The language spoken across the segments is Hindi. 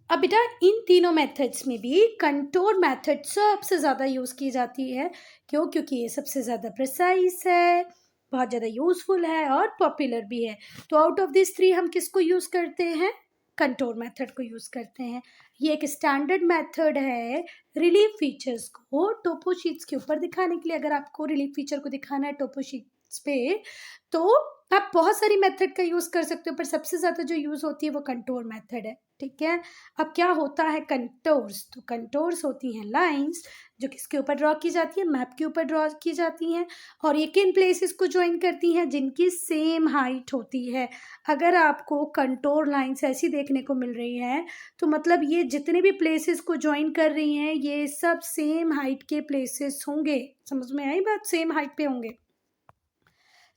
अब बेटा इन तीनों मेथड्स में भी कंटूर मेथड सबसे ज़्यादा यूज़ की जाती है। क्यों? क्योंकि ये सबसे ज़्यादा प्रिसाइज है, बहुत ज़्यादा यूज़फुल है और पॉपुलर भी है। तो आउट ऑफ दिस थ्री हम किसको यूज़ करते हैं? कंटूर मेथड को यूज़ करते हैं। ये एक स्टैंडर्ड मेथड है रिलीफ फीचर्स को टोपो शीट्स के ऊपर दिखाने के लिए। अगर आपको रिलीफ फीचर को दिखाना है टोपो शीट्स पे, तो आप बहुत सारी मेथड का यूज़ कर सकते हो, पर सबसे ज़्यादा जो यूज़ होती है वो कंटूर मेथड है। ठीक है। अब क्या होता है कंटूर्स? तो कंटूर्स होती हैं लाइंस जो किसके ऊपर ड्रॉ की जाती है? मैप के ऊपर ड्रॉ की जाती हैं। और ये किन प्लेसेस को ज्वाइन करती हैं? जिनकी सेम हाइट होती है। अगर आपको कंटूर लाइंस ऐसी देखने को मिल रही है, तो मतलब ये जितने भी प्लेसेस को ज्वाइन कर रही हैं ये सब सेम हाइट के प्लेसेस होंगे। समझ में आई बात? सेम हाइट पे होंगे।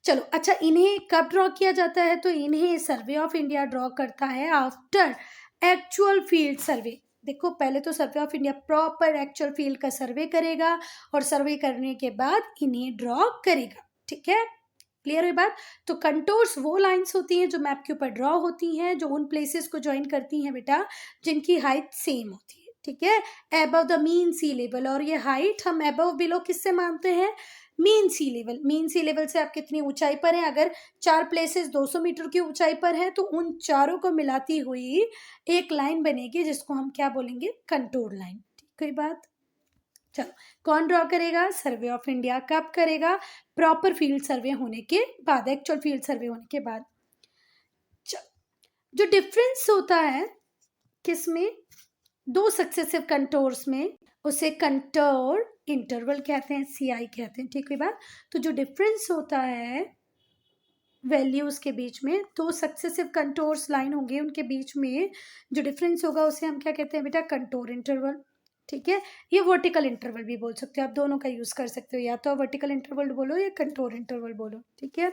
चलो अच्छा, इन्हें कब ड्रॉ किया जाता है? तो इन्हें सर्वे ऑफ इंडिया ड्रॉ करता है आफ्टर एक्चुअल फील्ड सर्वे। देखो पहले तो survey of India proper actual field का सर्वे करेगा और सर्वे करने के बाद इन्हें ड्रॉ करेगा। ठीक है, क्लियर है बात? तो कंटूर्स वो लाइंस होती हैं जो मैप के ऊपर ड्रॉ होती हैं, जो उन प्लेसेस को ज्वाइन करती हैं बेटा जिनकी हाइट सेम होती है। ठीक है, above the mean sea level. और ये हाइट हम अबव बिलो किससे मानते हैं? Mean sea level. Mean sea level से आप कितनी ऊंचाई पर हैं? अगर 4 प्लेसेस 200 मीटर की ऊंचाई पर हैं तो उन चारों को मिलाती हुई एक लाइन बनेगी जिसको हम क्या बोलेंगे? Contour line. ठीक है बात? चलो, कौन ड्रॉ करेगा? Survey of India. कब करेगा? प्रॉपर फील्ड सर्वे होने के बाद, एक्चुअल फील्ड सर्वे होने के बाद। जो डिफरेंस होता है किसमें? दो सक्सेसिव कंटूर्स में, उसे कंटूर इंटरवल कहते हैं, CI कहते हैं। ठीक है बात? तो जो डिफरेंस होता है वैल्यूज के बीच में, दो सक्सेसिव कंटूर्स लाइन होंगे उनके बीच में जो डिफरेंस होगा उसे हम क्या कहते हैं बेटा? Contour interval. ठीक है, ये वर्टिकल इंटरवल भी बोल सकते हो, आप दोनों का यूज कर सकते हो, या तो वर्टिकल इंटरवल बोलो या कंटूर इंटरवल बोलो। ठीक है,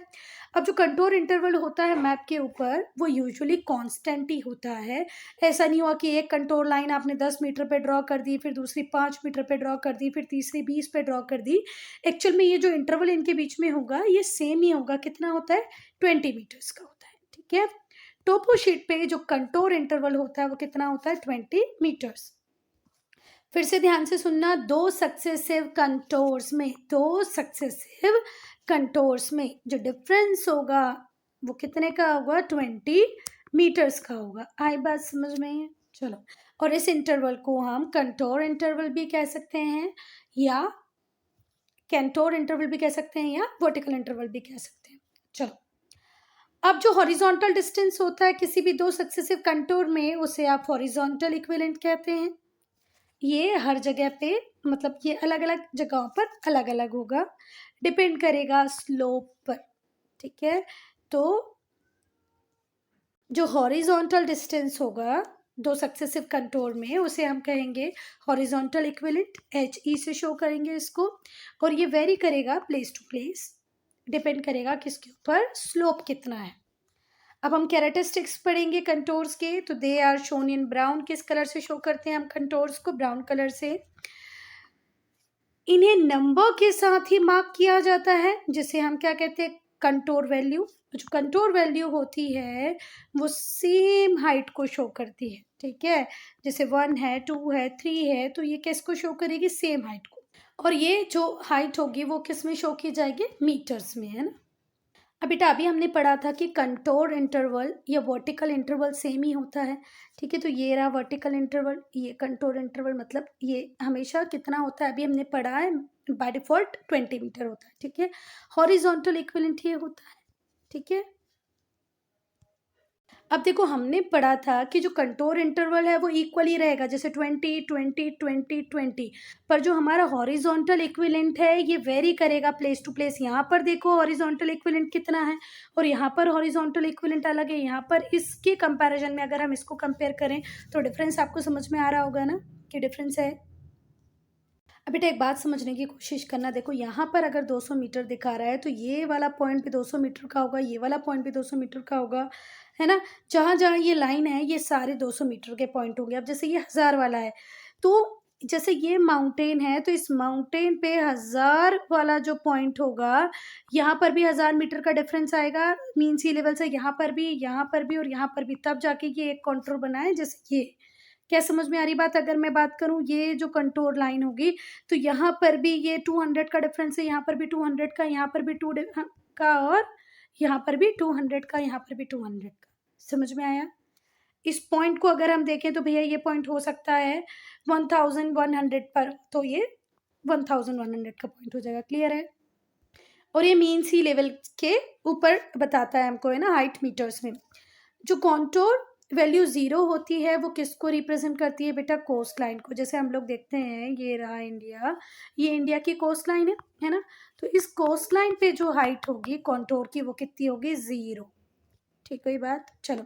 अब जो कंटूर इंटरवल होता है मैप के ऊपर वो यूजुअली कांस्टेंट ही होता है। ऐसा नहीं हुआ कि एक कंटूर लाइन आपने 10 मीटर पे ड्रॉ कर दी, फिर दूसरी 5 मीटर पे ड्रॉ कर दी, फिर तीसरी 20 पे ड्रॉ कर दी। एक्चुअल में ये जो इंटरवल इनके बीच में होगा ये सेम ही होगा। कितना होता है? 20 मीटर्स का होता है। ठीक है, टोपो शीट पे जो कंटूर इंटरवल होता है वो कितना होता है? 20 मीटर्स। फिर से ध्यान से सुनना, दो सक्सेसिव कंटूर्स में जो डिफरेंस होगा वो कितने का होगा? 20 मीटर्स का होगा। आई बात समझ में? चलो, और इस इंटरवल को हम कंटूर इंटरवल भी कह सकते हैं या कैंटोर इंटरवल भी कह सकते हैं या वर्टिकल इंटरवल भी कह सकते हैं। चलो, अब जो हॉरिजॉन्टल डिस्टेंस होता है किसी भी दो सक्सेसिव कंटूर में उसे आप हॉरिजॉन्टल इक्विवेलेंट कहते हैं। ये हर जगह पे, मतलब ये अलग अलग जगहों पर अलग अलग होगा, डिपेंड करेगा स्लोप पर। ठीक है, तो जो हॉरिजॉन्टल डिस्टेंस होगा दो सक्सेसिव कंटूर में उसे हम कहेंगे हॉरिजॉन्टल इक्विवेलेंट, HE से शो करेंगे इसको। और ये वेरी करेगा प्लेस टू प्लेस, डिपेंड करेगा किसके ऊपर? स्लोप कितना है। अब हम कैरेक्टरिस्टिक्स पढ़ेंगे कंटूर्स के, तो they are shown in brown. किस कलर से शो करते हैं हम कंटूर्स को? ब्राउन कलर से। इन्हें नंबर के साथ ही मार्क किया जाता है जिसे हम क्या कहते हैं? Contour value. जो कंटूर वैल्यू होती है वो सेम हाइट को शो करती है। ठीक है, जैसे 1 है, 2 है, 3 है, तो ये किसको शो करेगी? सेम हाइट को। और ये जो हाइट होगी वो किस में शो की जाएगी? मीटर्स में, है ना। अब बेटा अभी हमने पढ़ा था कि कंटूर इंटरवल या वर्टिकल इंटरवल सेम ही होता है। ठीक है, तो ये रहा वर्टिकल इंटरवल, ये कंटूर इंटरवल, मतलब ये हमेशा कितना होता है? अभी हमने पढ़ा है बाय डिफॉल्ट 20 मीटर होता है। ठीक है, हॉरिजॉन्टल इक्विवेलेंट ये होता है। ठीक है, अब देखो हमने पढ़ा था कि जो कंटूर इंटरवल है वो इक्वल ही रहेगा, जैसे 20 20 20 20, पर जो हमारा हॉरिजॉन्टल इक्विवेलेंट है ये वेरी करेगा प्लेस टू प्लेस। यहाँ पर देखो हॉरिजॉन्टल इक्विवेलेंट कितना है और यहाँ पर हॉरिजॉन्टल इक्विवेलेंट अलग है। यहाँ पर इसके कंपैरिजन में अगर हम इसको कंपेयर करें तो डिफरेंस आपको समझ में आ रहा होगा ना कि डिफरेंस है। अब बेटा एक बात समझने की कोशिश करना, देखो यहाँ पर अगर 200 मीटर दिखा रहा है तो ये वाला पॉइंट भी 200 मीटर का होगा, ये वाला पॉइंट भी 200 मीटर का होगा, है ना। जहाँ जहाँ ये लाइन है ये सारे 200 मीटर के पॉइंट होंगे। अब जैसे ये 1000 वाला है, तो जैसे ये माउंटेन है तो इस माउंटेन पे 1000 वाला जो पॉइंट होगा यहाँ पर भी 1000 मीटर का डिफरेंस आएगा मीन सी लेवल से, यहाँ पर भी और यहाँ पर भी, तब जाके ये एक कॉन्टूर बना है जैसे ये क्या समझ में आ रही बात? अगर मैं बात करूँ ये जो कंटूर लाइन होगी तो यहाँ पर भी ये 200 का डिफरेंस है, यहाँ पर भी 200 का, यहाँ पर भी का, और यहाँ पर भी 200 का, यहाँ पर भी 200 का। समझ में आया? इस पॉइंट को अगर हम देखें तो भैया ये पॉइंट हो सकता है 1100 पर, तो ये 1100 का पॉइंट हो जाएगा। क्लियर है? और ये मीन सी लेवल के ऊपर बताता है हमको, है ना, हाइट मीटर्स में। जो कॉन्टोर वैल्यू 0 होती है वो किसको रिप्रेजेंट करती है बेटा? कोस्ट लाइन को। जैसे हम लोग देखते हैं ये रहा इंडिया, ये इंडिया की कोस्ट लाइन है ना, तो इस कोस्ट लाइन पे जो हाइट होगी कॉन्टोर की वो कितनी होगी? 0। ठीक हुई बात? चलो,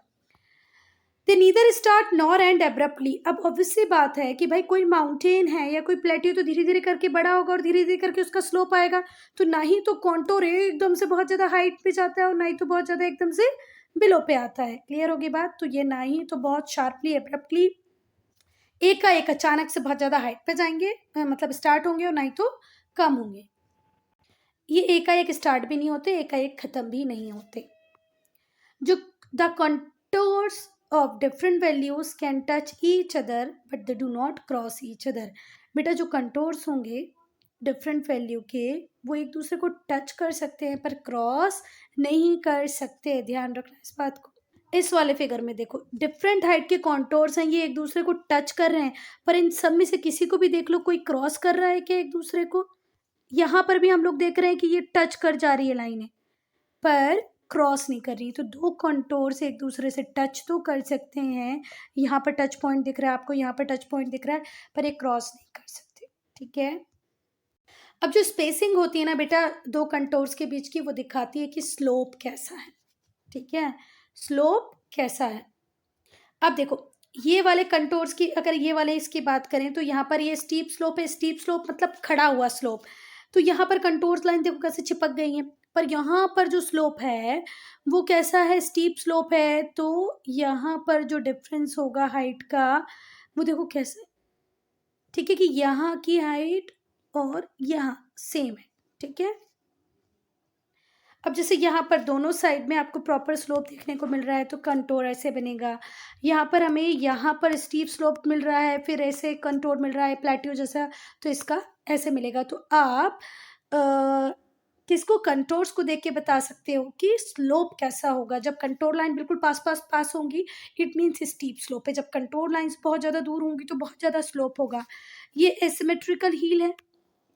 they neither start nor end abruptly. अब ऑब्वियसली बात है कि भाई कोई माउंटेन है या कोई प्लेट्यू तो धीरे धीरे करके बड़ा होगा और धीरे धीरे करके उसका स्लोप आएगा, तो ना ही तो कॉन्टोर एकदम से बहुत ज़्यादा हाइट पे जाता है और ना ही तो बहुत ज़्यादा एकदम से बिलो पे आता है। क्लियर होगी बात? तो ये ना ही तो बहुत शार्पली एब्रप्टली एक का एक अचानक से बहुत ज़्यादा हाइट पे जाएंगे, मतलब स्टार्ट होंगे, और ना ही तो कम होंगे। ये एकाएक स्टार्ट भी नहीं होते, एकाएक खत्म भी नहीं होते। जो the contours of different values can touch each other but they do not cross each other. बेटा जो कंटोर्स होंगे डिफरेंट वैल्यू के वो एक दूसरे को टच कर सकते हैं पर क्रॉस नहीं कर सकते। ध्यान रखना इस बात को। इस वाले फिगर में देखो डिफरेंट हाइट के कॉन्टोर्स हैं, ये एक दूसरे को टच कर रहे हैं, पर इन सब में से किसी को भी देख लो, कोई क्रॉस कर रहा है क्या एक दूसरे को? यहाँ पर भी हम लोग देख रहे हैं कि ये टच कर जा रही है लाइनें, पर क्रॉस नहीं कर रही। तो दो कंटोर से एक दूसरे से टच तो कर सकते हैं, यहाँ पर टच पॉइंट दिख रहा है आपको, यहाँ पर टच पॉइंट दिख रहा है, पर एक क्रॉस नहीं कर सकते। ठीक है? अब जो स्पेसिंग होती है ना बेटा दो कंटोर्स के बीच की, वो दिखाती है कि स्लोप कैसा है। ठीक है? स्लोप कैसा है। अब देखो ये वाले कंटोर्स की, अगर ये वाले इसकी बात करें तो यहाँ पर ये स्टीप स्लोप है। स्टीप स्लोप मतलब खड़ा हुआ स्लोप। तो यहाँ पर कंटोर्स लाइन देखो कैसे चिपक गई है, पर यहाँ पर जो स्लोप है वो कैसा है? स्टीप स्लोप है। तो यहाँ पर जो डिफरेंस होगा हाइट का वो देखो कैसे, ठीक है, कि यहाँ की हाइट और यहाँ सेम है। ठीक है? अब जैसे यहाँ पर दोनों साइड में आपको प्रॉपर स्लोप देखने को मिल रहा है तो कंटोर ऐसे बनेगा। यहाँ पर हमें यहाँ पर स्टीप स्लोप मिल रहा है, फिर ऐसे कंटोर मिल रहा है प्लेट्यू जैसा, तो इसका ऐसे मिलेगा। तो आप किसको? कंटोर्स को देख के बता सकते हो कि स्लोप कैसा होगा। जब कंटोर लाइन बिल्कुल पास पास पास होंगी इट मीन्स स्टीप स्लोप है, जब कंटोर लाइन्स बहुत ज़्यादा दूर होंगी तो बहुत ज़्यादा स्लोप होगा। ये एसिमेट्रिकल हील है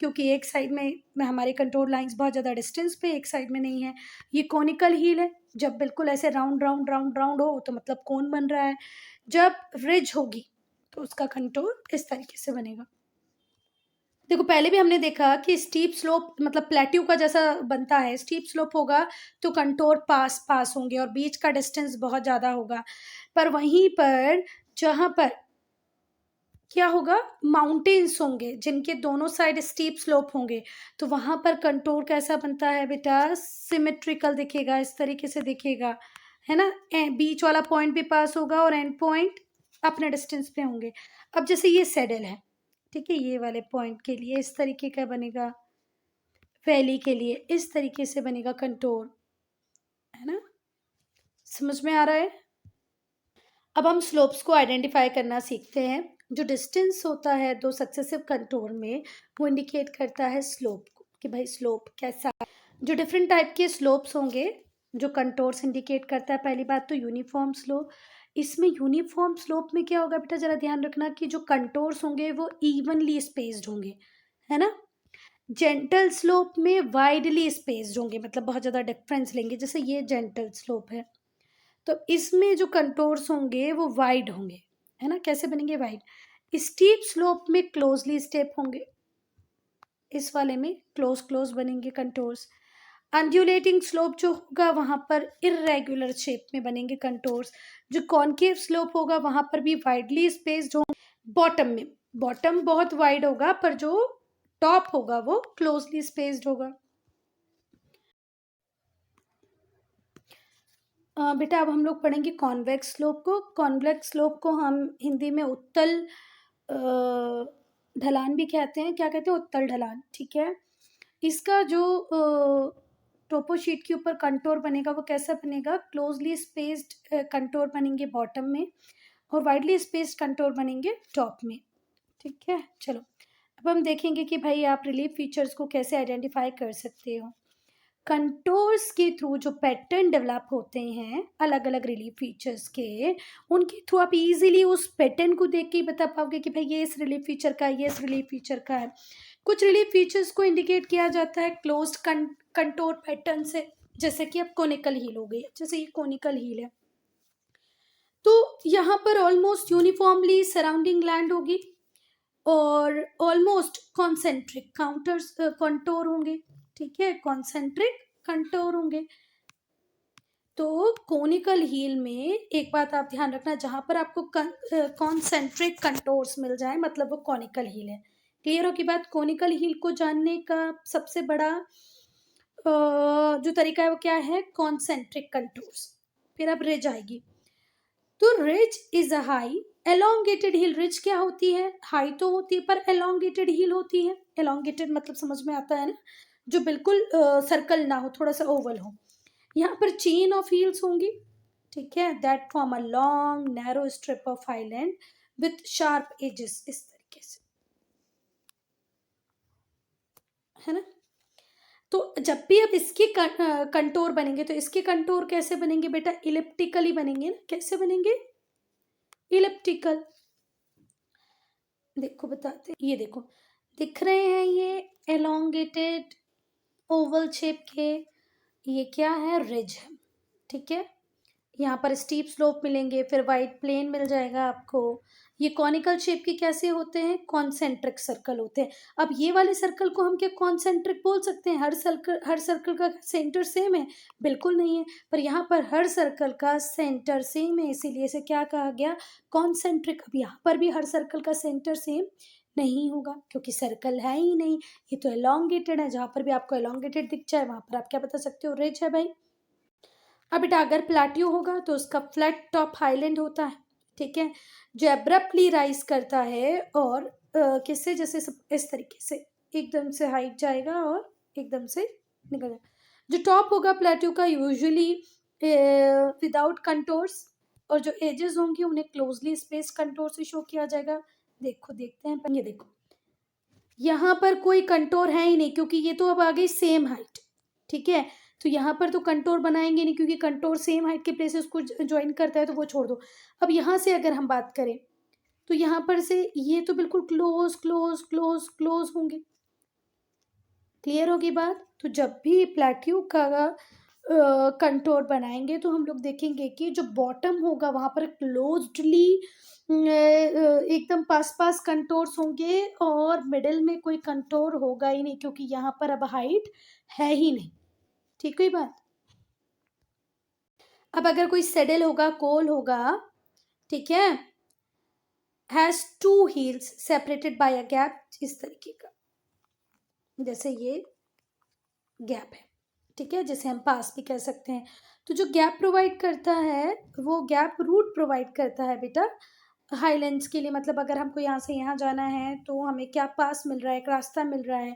क्योंकि एक साइड में हमारे कंटोर लाइंस बहुत ज़्यादा डिस्टेंस पे, एक साइड में नहीं है। ये कोनिकल हील है, जब बिल्कुल ऐसे राउंड राउंड राउंड राउंड हो तो मतलब कोन बन रहा है। जब रिज होगी तो उसका कंटोर इस तरीके से बनेगा। देखो पहले भी हमने देखा कि स्टीप स्लोप मतलब प्लेट्यू का जैसा बनता है, स्टीप स्लोप होगा तो कंटोर पास पास होंगे और बीच का डिस्टेंस बहुत ज़्यादा होगा। पर वहीं पर जहाँ पर क्या होगा? माउंटेन्स होंगे जिनके दोनों साइड स्टीप स्लोप होंगे, तो वहां पर कंटूर कैसा बनता है बेटा? सिमेट्रिकल दिखेगा, इस तरीके से दिखेगा, है ना। बीच वाला पॉइंट भी पास होगा और एंड पॉइंट अपने डिस्टेंस पे होंगे। अब जैसे ये सैडल है, ठीक है, ये वाले पॉइंट के लिए इस तरीके का बनेगा, वैली के लिए इस तरीके से बनेगा कंटूर, है ना। समझ में आ रहा है? अब हम स्लोप्स को आइडेंटिफाई करना सीखते हैं। जो डिस्टेंस होता है दो सक्सेसिव कंटूर में वो इंडिकेट करता है स्लोप को, कि भाई स्लोप कैसा है। जो डिफरेंट टाइप के स्लोप्स होंगे जो कंटूर्स इंडिकेट करता है, पहली बात तो यूनिफॉर्म स्लोप। इसमें यूनिफॉर्म स्लोप में क्या होगा बेटा? जरा ध्यान रखना कि जो कंटूर्स होंगे वो इवनली स्पेस्ड होंगे, है ना। जेंटल स्लोप में वाइडली स्पेस्ड होंगे, मतलब बहुत ज़्यादा डिफरेंस लेंगे। जैसे ये जेंटल स्लोप है तो इसमें जो कंटोर्स होंगे वो वाइड होंगे, है ना। कैसे बनेंगे? वाइड। स्टीप स्लोप में क्लोजली स्टेप होंगे, इस वाले में क्लोज क्लोज बनेंगे कंटोर्स। अंड्यूलेटिंग स्लोप जो होगा वहां पर इरेगुलर शेप में बनेंगे कंटोर्स। जो कॉनकेव स्लोप होगा वहां पर भी वाइडली स्पेस्ड होंगे। बॉटम में, बॉटम बहुत वाइड होगा पर जो टॉप होगा वो क्लोजली स्पेस्ड होगा। बेटा अब हम लोग पढ़ेंगे कॉन्वेक्स स्लोप को। कॉन्वेक्स स्लोप को हम हिंदी में उत्तल ढलान भी कहते हैं। क्या कहते हैं? उत्तल ढलान। ठीक है। इसका जो टोपो शीट के ऊपर कंटोर बनेगा वो कैसा बनेगा? क्लोजली स्पेस्ड कंटोर बनेंगे बॉटम में, और वाइडली स्पेस्ड कंटोर बनेंगे टॉप में। ठीक है, चलो अब हम देखेंगे कि भाई आप रिलीफ फीचर्स को कैसे आइडेंटिफाई कर सकते हो। कंटोर्स के थ्रू जो पैटर्न डेवलप होते हैं अलग अलग रिलीफ फीचर्स के, उनके थ्रू आप इजीली उस पैटर्न को देख के ही बता पाओगे कि भाई ये इस रिलीफ फीचर का है, ये इस रिलीफ फीचर का है। कुछ रिलीफ फीचर्स को इंडिकेट किया जाता है क्लोज्ड कंटोर पैटर्न से, जैसे कि अब कोनिकल हील हो गई, जैसे ये कोनिकल हील है तो यहाँ पर ऑलमोस्ट यूनिफॉर्मली सराउंडिंग लैंड होगी और ऑलमोस्ट कॉन्सेंट्रिक काउंटर्स कंटोर होंगे। ठीक है, कॉन्सेंट्रिक कंटोर होंगे। तो कोनिकल हील में एक बात आप ध्यान रखना, जहां पर आपको कॉन्सेंट्रिक कंटोर्स मिल जाए मतलब वो कोनिकल हील है। क्लियर हो की बात। कोनिकल हील को जानने का सबसे बड़ा जो तरीका है वो क्या है, कॉन्सेंट्रिक कंटोर्स। फिर अब रिज आएगी। तो ridge is a high elongated hill. Ridge क्या होती है, हाई तो होती है पर एलोंगेटेड हिल होती है। एलोंगेटेड मतलब समझ में आता है ना, जो बिल्कुल सर्कल ना हो, थोड़ा सा ओवल हो। यहाँ पर चेन ऑफ हिल्स होंगी। ठीक है, that form a long narrow strip of highland with sharp edges, इस तरीके से, है ना। तो जब भी अब इसके कंटोर बनेंगे तो इसके कंटोर कैसे बनेंगे बेटा, इलिप्टिकली बनेंगे ना। कैसे बनेंगे, इलिप्टिकल। देखो बताते हैं, ये देखो दिख रहे हैं ये एलोंगेटेड ओवल शेप के, ये क्या है, रिज है। ठीक है, यहाँ पर स्टीप स्लोप मिलेंगे, फिर वाइड प्लेन मिल जाएगा आपको। ये कॉनिकल शेप के कैसे होते हैं, कॉन्सेंट्रिक सर्कल होते हैं। अब ये वाले सर्कल को हम क्या कॉन्सेंट्रिक बोल सकते हैं, हर सर्कल का सेंटर सेम है, बिल्कुल नहीं है। पर यहाँ पर हर सर्कल का सेंटर सेम है, इसीलिए इसे क्या कहा गया, कॉन्सेंट्रिक। अब यहाँ पर भी हर सर्कल का सेंटर सेम नहीं होगा क्योंकि सर्कल है ही नहीं, ये तो एलोंगेटेड है। जहाँ पर भी आपको एलोंगेटेड दिख जाए वहां पर आप क्या बता सकते हो, रिज है भाई। अब बेटा अगर प्लाट्यू होगा तो उसका फ्लैट टॉप हाईलैंड होता है। ठीक है, जो एब्रप्टली राइज करता है और किससे, जैसे इस तरीके से एकदम से हाइट जाएगा और एकदम से निकल जाएगा। जो टॉप होगा प्लेट्यू का यूजुअली विदाउट कंटोर्स, और जो एजेस होंगी उन्हें क्लोजली स्पेस कंटोर से शो किया जाएगा। देखो देखते हैं, ये देखो यहाँ पर कोई कंटोर है ही नहीं क्योंकि ये तो अब आ गई सेम हाइट। ठीक है, तो यहाँ पर तो कंटोर बनाएंगे नहीं क्योंकि कंटोर सेम हाइट के प्लेसेस को ज्वाइन करता है, तो वो छोड़ दो। अब यहाँ से अगर हम बात करें तो यहाँ पर से ये तो बिल्कुल क्लोज क्लोज क्लोज क्लोज होंगे। क्लियर होगी बात। तो जब भी प्लेट्यू का कंटोर बनाएंगे तो हम लोग देखेंगे कि जो बॉटम होगा वहां पर क्लोज्डली एकदम पास पास कंटोर्स होंगे और मिडिल में कोई कंटोर होगा ही नहीं क्योंकि यहाँ पर अब हाइट है ही नहीं। ठीक है बात। अब अगर कोई सेडल होगा, कोल होगा, ठीक है, has two hills separated by a gap, इस तरीके का, जैसे ये गैप है। ठीक है, जैसे हम पास भी कह सकते हैं। तो जो गैप प्रोवाइड करता है वो गैप रूट प्रोवाइड करता है बेटा हाईलैंड्स के लिए। मतलब अगर हमको यहाँ से यहाँ जाना है तो हमें क्या पास मिल रहा है, एक रास्ता मिल रहा है।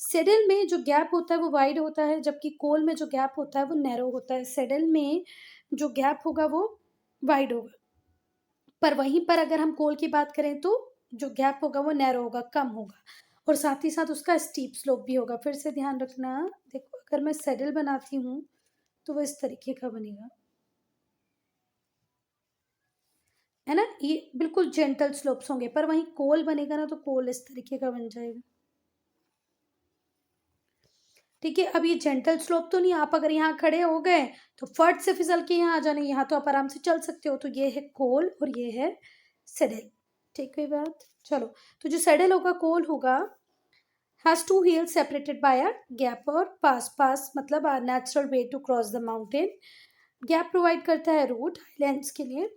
सेडल में जो गैप होता है वो वाइड होता है, जबकि कोल में जो गैप होता है वो नैरो होता है। सेडल में जो गैप होगा वो वाइड होगा, पर वहीं पर अगर हम कोल की बात करें तो जो गैप होगा वो नैरो होगा, कम होगा, और साथ ही साथ उसका स्टीप स्लोप भी होगा। फिर से ध्यान रखना, देखो अगर मैं सेडल बनाती हूँ तो वो इस तरीके का बनेगा, है ना, ये बिल्कुल जेंटल स्लोप्स होंगे। पर वहीं कोल बनेगा ना तो कोल इस तरीके का बन जाएगा। ठीक है, अब ये जेंटल स्लोप तो नहीं, आप अगर यहाँ खड़े हो गए तो फट से फिसल के यहाँ आ जाने, यहाँ तो आप आराम से चल सकते हो। तो ये है कोल और ये है सेडल। ठीक है बात। चलो, तो जो सेडल होगा, कोल होगा, has two hills separated by a gap और पास मतलब a natural way to cross the mountain। Gap provide करता है रूट हाईलैंड्स के लिए।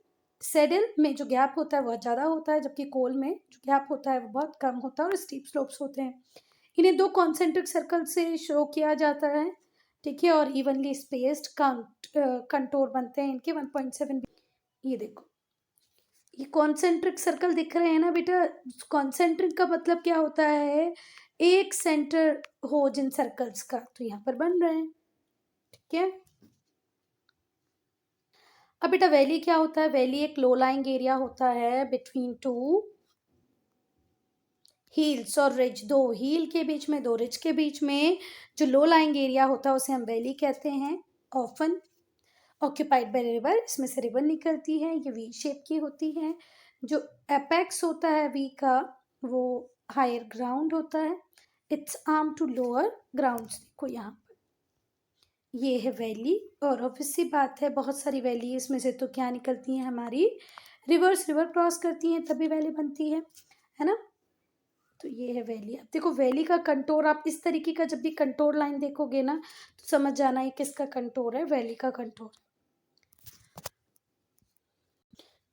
सेडल में जो गैप होता है वह ज़्यादा होता है, जबकि कोल में जो गैप होता है वो बहुत कम होता है और स्टीप स्लोप्स होते हैं। इन्हें दो कॉन्सेंट्रिक सर्कल से शो किया जाता है। ठीक है, और इवनली स्पेस्ड कंटोर बनते हैं इनके 1.7। ये देखो, ये कॉन्सेंट्रिक सर्कल दिख रहे हैं ना बेटा। कॉन्सेंट्रिक का मतलब क्या होता है, एक सेंटर हो जिन सर्कल्स का, तो यहाँ पर बन रहे हैं। ठीक है, अब बेटा वैली क्या होता है? वैली एक लो लाइंग एरिया होता है बिटवीन टू हील्स और रिज, दो हील के बीच में, दो रिज के बीच में जो लो लाइंग एरिया होता है उसे हम वैली कहते हैं। ऑफन ऑक्यूपाइड बाय रिवर, इसमें से रिवर निकलती है, ये वी शेप की होती है। जो एपेक्स होता है वी का वो हायर ग्राउंड होता है, it's arm to lower ground. देखो यहाँ पर ये है वैली, और ऑब्वियस सी बात है बहुत सारी वैली इसमें से तो क्या निकलती हैं हमारी रिवर्स, रिवर क्रॉस करती हैं तभी वैली बनती है ना। तो ये है वैली। अब देखो वैली का कंटोर, आप इस तरीके का जब भी कंटोर लाइन देखोगे ना तो समझ जाना है किसका कंटोर है, वैली का कंटोर।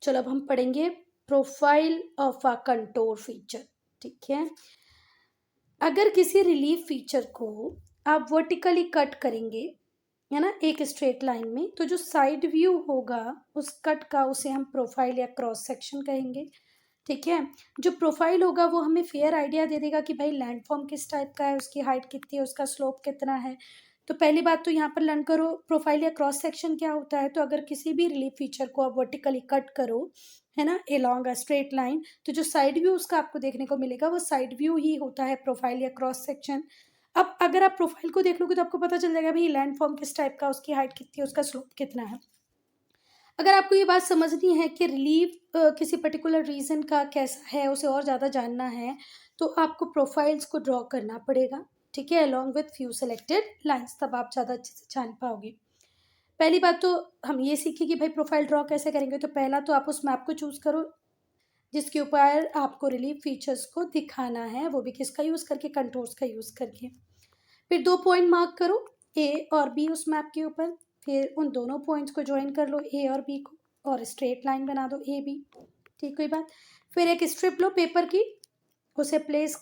चलो अब हम पढ़ेंगे profile of a contour feature. ठीक है, अगर किसी रिलीफ फीचर को आप वर्टिकली कट करेंगे है ना एक स्ट्रेट लाइन में, तो जो साइड व्यू होगा उस कट का उसे हम प्रोफाइल या क्रॉस सेक्शन कहेंगे। ठीक है, जो प्रोफाइल होगा वो हमें फेयर आइडिया दे देगा कि भाई लैंडफॉर्म किस टाइप का है, उसकी हाइट कितनी है, उसका स्लोप कितना है। तो पहली बात तो यहाँ पर लर्न करो प्रोफाइल या क्रॉस सेक्शन क्या होता है। तो अगर किसी भी रिलीफ फीचर को आप वर्टिकली कट करो है ना एलॉन्ग अ स्ट्रेट लाइन, तो जो साइड व्यू उसका आपको देखने को मिलेगा वो साइड व्यू ही होता है प्रोफाइल या क्रॉस सेक्शन। अब अगर आप प्रोफाइल को देख लोगे तो आपको पता चल जाएगा भाई लैंडफॉर्म किस टाइप का, उसकी हाइट कितनी है, उसका स्लोप कितना है। अगर आपको ये बात समझनी है कि रिलीफ किसी पर्टिकुलर रीजन का कैसा है, उसे और ज़्यादा जानना है, तो आपको प्रोफाइल्स को ड्रॉ करना पड़ेगा। ठीक है, along with few selected lines, तब आप ज़्यादा अच्छे से जान पाओगे। पहली बात तो हम ये सीखे कि भाई प्रोफाइल ड्रॉ कैसे करेंगे। तो पहला तो आप उस मैप को चूज़ करो जिसके ऊपर आपको रिलीफ फीचर्स को दिखाना है, वो भी किसका यूज़ करके, कंटूर्स का यूज़ करके। फिर 2 पॉइंट मार्क करो ए और बी उस मैप के ऊपर, फिर उन दोनों पॉइंट्स को ज्वाइन कर लो ए और बी को और स्ट्रेट लाइन बना दो ए बी। ठीक, कोई बात। फिर एक स्ट्रिप लो पेपर की, उसे प्लेस